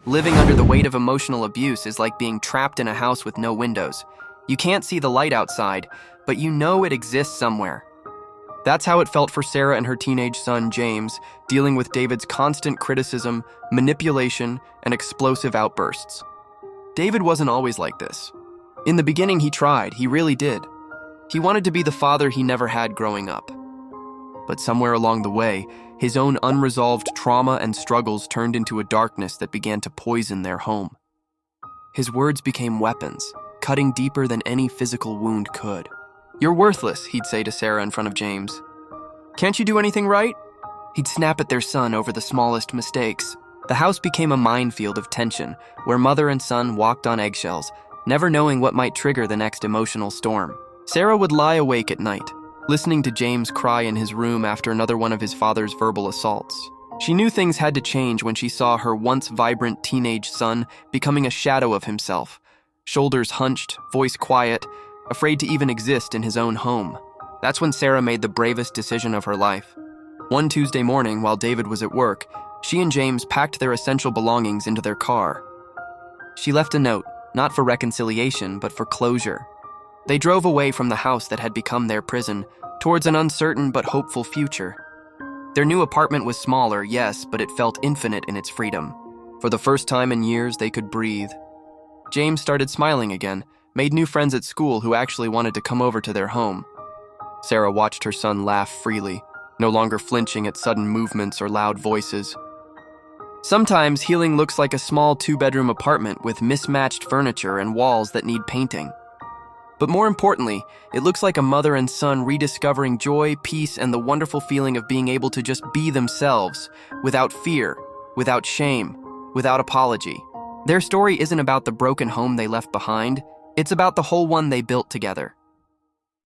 Living under the weight of emotional abuse is like being trapped in a house with no windows. You can't see the light outside, but you know it exists somewhere. That's how it felt for Sarah and her teenage son, James, dealing with David's constant criticism, manipulation, and explosive outbursts. David wasn't always like this. In the beginning, he tried, he really did. He wanted to be the father he never had growing up. But somewhere along the way, his own unresolved trauma and struggles turned into a darkness that began to poison their home. His words became weapons, cutting deeper than any physical wound could. "You're worthless," he'd say to Sarah in front of James. "Can't you do anything right?" He'd snap at their son over the smallest mistakes. The house became a minefield of tension, where mother and son walked on eggshells, never knowing what might trigger the next emotional storm. Sarah would lie awake at night, listening to James cry in his room after another one of his father's verbal assaults. She knew things had to change when she saw her once vibrant teenage son becoming a shadow of himself, shoulders hunched, voice quiet, afraid to even exist in his own home. That's when Sarah made the bravest decision of her life. One Tuesday morning, while David was at work, she and James packed their essential belongings into their car. She left a note, not for reconciliation, but for closure. They drove away from the house that had become their prison, towards an uncertain but hopeful future. Their new apartment was smaller, yes, but it felt infinite in its freedom. For the first time in years, they could breathe. James started smiling again, made new friends at school who actually wanted to come over to their home. Sarah watched her son laugh freely, no longer flinching at sudden movements or loud voices. Sometimes healing looks like a small 2-bedroom apartment with mismatched furniture and walls that need painting. But more importantly, it looks like a mother and son rediscovering joy, peace, and the wonderful feeling of being able to just be themselves, without fear, without shame, without apology. Their story isn't about the broken home they left behind, it's about the whole one they built together.